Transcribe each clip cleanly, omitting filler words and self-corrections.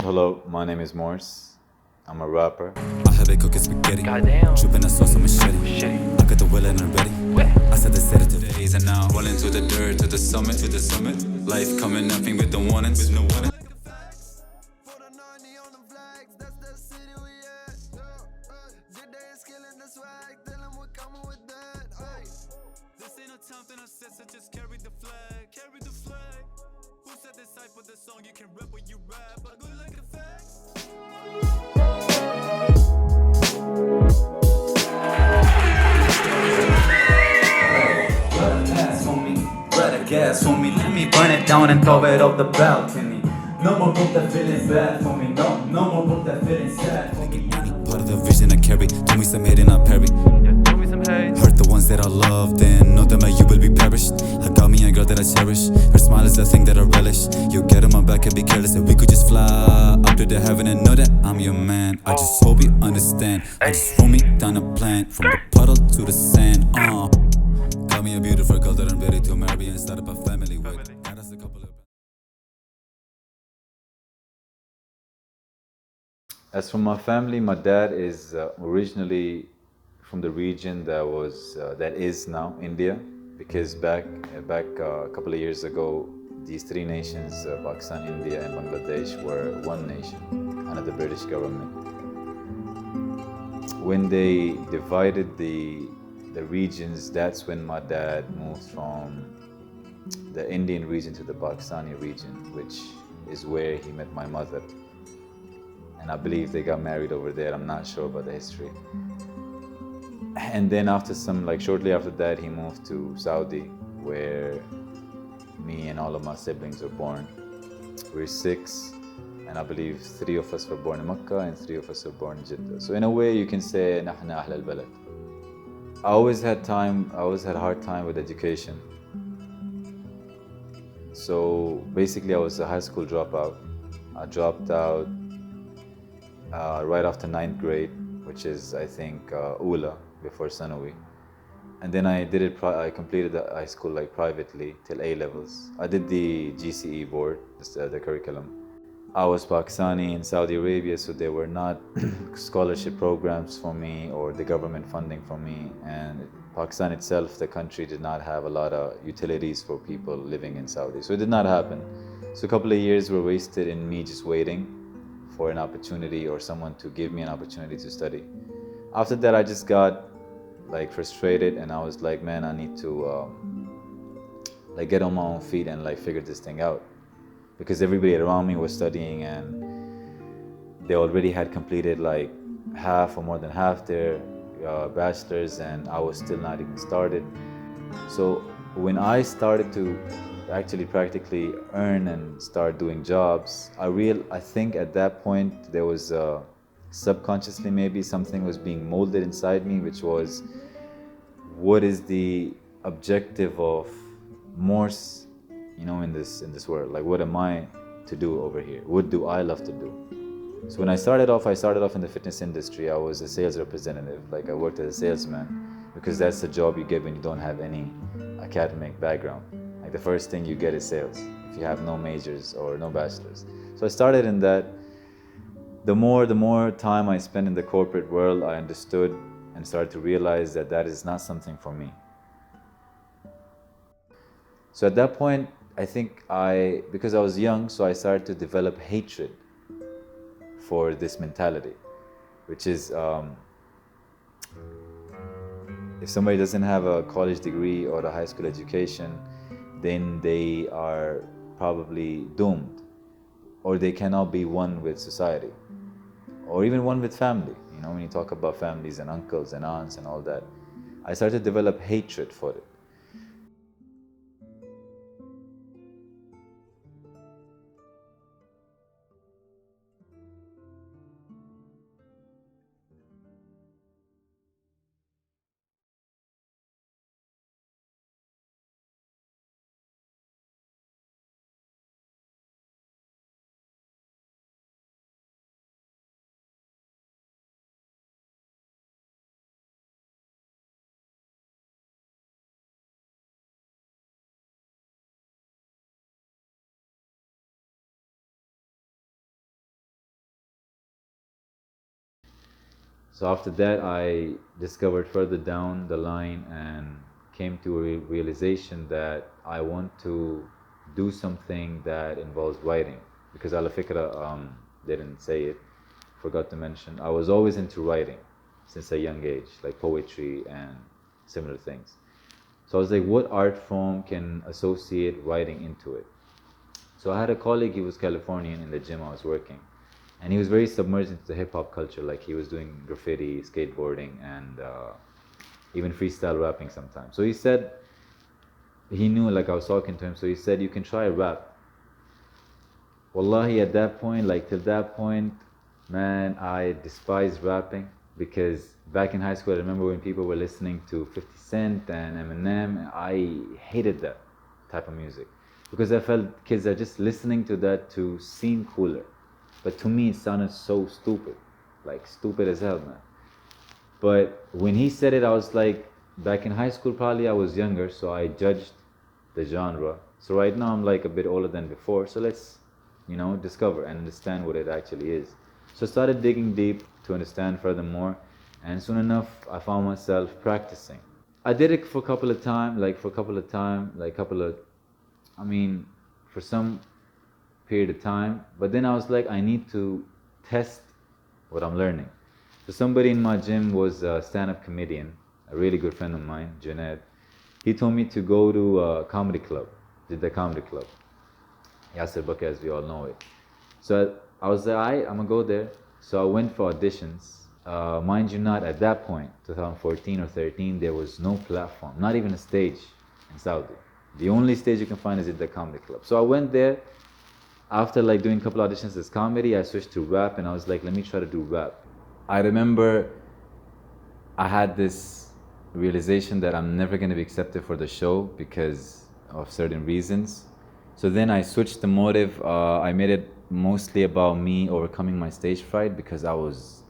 Hello, my name is Morse. I'm a rapper. I have it cooking spaghetti. Goddamn. Dripping that sauce on machete. Shitty. I got the will and I'm ready. Wet. I said they said it today's and now rolling to the dirt, to the summit, to the summit. Life coming nothing with the warnings, with no warning. This ain't a time that I said, so just carry the flag, carry the flag. Who said this type of the song you can rap when you rap? I go like a fact. Gas for me, let me burn it down and throw it off the balcony. No more book that feeling bad for me. No more book that feeling sad for me. Part of the vision I carry. Told me some hate and I parry. Yeah, throw me some hate. Hurt the ones that I loved and know that my you will be perished. I got me a girl that I cherish. Her smile is the thing that I relish. You get on my back and be careless, and we could just fly up to the heaven and know that I'm your man. I just hope you understand. I just roll me down a plant from the puddle to the sand. Got me a beautiful girl that I'm ready to marry and start up a family with. Got us a couple of. As for my family, my dad is originally from the region that is now India, because back a couple of years ago, these three nations, Pakistan, India, and Bangladesh, were one nation under the British government. When they divided the regions, that's when my dad moved from the Indian region to the Pakistani region, which is where he met my mother. And I believe they got married over there. I'm not sure about the history. And then shortly after that, he moved to Saudi, where me and all of my siblings were born. We're 6, and I believe 3 of us were born in Mecca and 3 of us were born in Jeddah. So in a way, you can say, نحن أهل البلد. I always had a hard time with education. So basically, I was a high school dropout. I dropped out right after 9th grade, which is, I think, Ula, before Sanawi. And then I completed the high school privately till A levels. I did the GCE board, the curriculum. I was Pakistani in Saudi Arabia, so there were not scholarship programs for me or the government funding for me. And Pakistan itself, the country, did not have a lot of utilities for people living in Saudi. So it did not happen. So a couple of years were wasted in me just waiting for an opportunity or someone to give me an opportunity to study. After that, I just got frustrated, and I was like, man, I need to get on my own feet and figure this thing out. Because everybody around me was studying, and they already had completed half or more than half their bachelor's, and I was still not even started. So when I started to actually practically earn and start doing jobs, I think at that point there was subconsciously maybe something was being molded inside me, which was, what is the objective of Morse, in this world? What am I to do over here? What do I love to do? So when I started off in the fitness industry. I was a sales representative. I worked as a salesman, because that's the job you get when you don't have any academic background. The first thing you get is sales, if you have no majors or no bachelors. So I started in that. The more time I spent in the corporate world, I understood and started to realize that is not something for me. So at that point, I think because I was young, so I started to develop hatred for this mentality, which is, if somebody doesn't have a college degree or a high school education, then they are probably doomed, or they cannot be one with society, or even one with family. When you talk about families and uncles and aunts and all that, I started to develop hatred for it. So after that, I discovered further down the line and came to a realization that I want to do something that involves writing. Because Ala Fikra didn't say it, forgot to mention, I was always into writing since a young age, like poetry and similar things. So I was like, what art form can associate writing into it? So I had a colleague, he was Californian in the gym I was working. And he was very submerged into the hip hop culture. Like he was doing graffiti, skateboarding, and even freestyle rapping sometimes. So he said, he knew like I was talking to him. So he said, you can try rap. Wallahi, at that point, like till that point, man, I despised rapping because back in high school, I remember when people were listening to 50 Cent and Eminem, I hated that type of music because I felt kids are just listening to that to seem cooler. But to me, it sounded so stupid, like stupid as hell, man. But when he said it, I was like, back in high school, probably I was younger, so I judged the genre. So right now, I'm like a bit older than before. So let's, discover and understand what it actually is. So I started digging deep to understand furthermore, and soon enough, I found myself practicing. I did it for a couple of time, I mean, for some period of time, but then I was like, I need to test what I'm learning. So somebody in my gym was a stand-up comedian, a really good friend of mine, Junaid. He told me to go to a comedy club, did the comedy club. Yasser Bakr, as we all know it. So I was like, I'm gonna go there. So I went for auditions. Mind you not, at that point, 2014 or 13, there was no platform, not even a stage in Saudi. The only stage you can find is at the comedy club. So I went there. After like doing a couple auditions as comedy, I switched to rap and I was like, let me try to do rap. I remember I had this realization that I'm never going to be accepted for the show because of certain reasons. So then I switched the motive. I made it mostly about me overcoming my stage fright because I was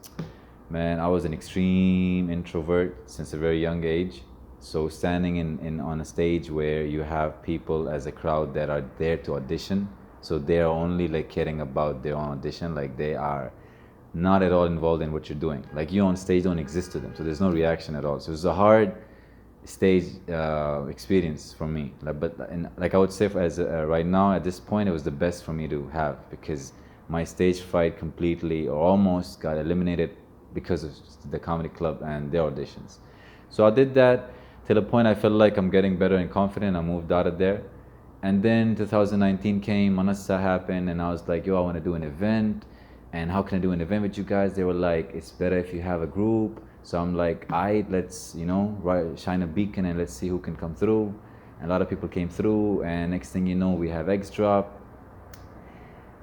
an extreme introvert since a very young age. So standing in on a stage where you have people as a crowd that are there to audition, so they're only like caring about their own audition, like they are not at all involved in what you're doing. Like you on stage don't exist to them, so there's no reaction at all. So it's a hard stage experience for me. Like I would say, right now at this point, it was the best for me to have because my stage fright completely or almost got eliminated because of the comedy club and their auditions. So I did that till a point I felt like I'm getting better and confident. I moved out of there. And then 2019 came, Manassa happened, and I was like, yo, I want to do an event. And how can I do an event with you guys? They were like, it's better if you have a group. So I'm like, let's, shine a beacon and let's see who can come through. And a lot of people came through. And next thing you know, we have XDrop.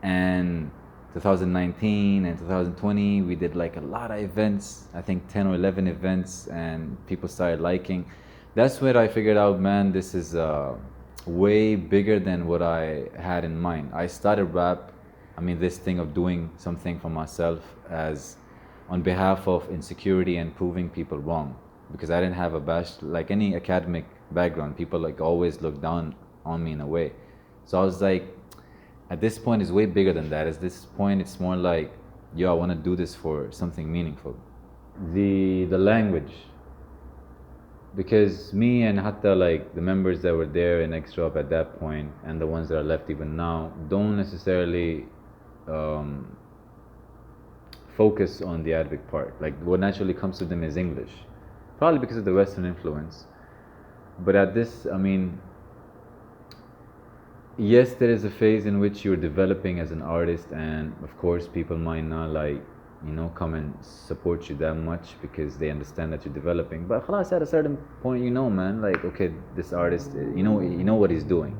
And 2019 and 2020, we did like a lot of events, I think 10 or 11 events, and people started liking. That's where I figured out, man, this is way bigger than what I had in mind. I started rap, this thing of doing something for myself as on behalf of insecurity and proving people wrong. Because I didn't have like any academic background. People like always looked down on me in a way. So I was like, at this point, it's way bigger than that. At this point, it's more like, yo, I want to do this for something meaningful. The language. Because me and Hatta, like the members that were there in XDrop at that point and the ones that are left even now, don't necessarily focus on the Arabic part. Like what naturally comes to them is English. Probably because of the Western influence. But at this, yes, there is a phase in which you're developing as an artist, and of course, people might not come and support you that much because they understand that you're developing. But khalas, at a certain point, man, like, okay, this artist, you know what he's doing.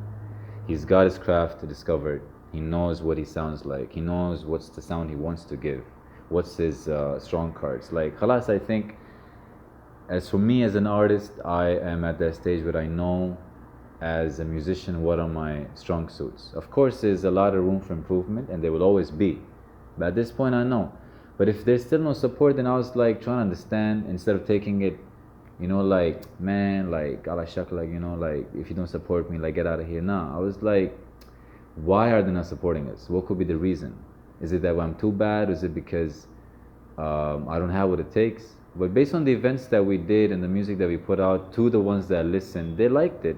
He's got his craft to discover. He knows what he sounds like. He knows what's the sound he wants to give. What's his strong cards. Like, khalas, I think, as for me as an artist, I am at that stage where I know as a musician what are my strong suits. Of course, there's a lot of room for improvement, and there will always be. But at this point, I know. But if there's still no support, then I was like trying to understand instead of taking it, like, man, like, ala shak, like, like, if you don't support me, like, get out of here. Nah, I was like, why are they not supporting us? What could be the reason? Is it that I'm too bad? Or is it because I don't have what it takes. But based on the events that we did and the music that we put out, to the ones that listened, they liked it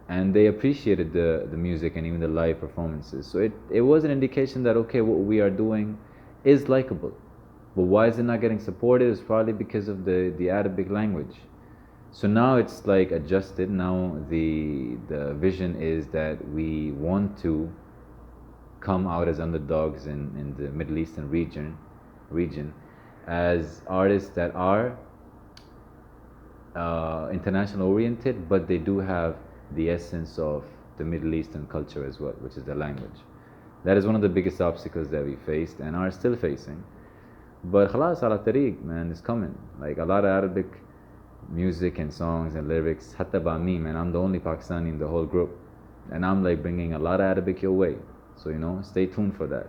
and they appreciated the music and even the live performances. So it was an indication that, okay, what we are doing is likable. But why is it not getting supported? It's probably because of the Arabic language. So now it's like adjusted. Now the vision is that we want to come out as underdogs in the Middle Eastern region as artists that are international oriented, but they do have the essence of the Middle Eastern culture as well, which is the language. That is one of the biggest obstacles that we faced and are still facing. But خلاص على الطريق, man, it's coming. Like a lot of Arabic music and songs and lyrics, حتى by me, man. I'm the only Pakistani in the whole group. And I'm like bringing a lot of Arabic your way. So, stay tuned for that.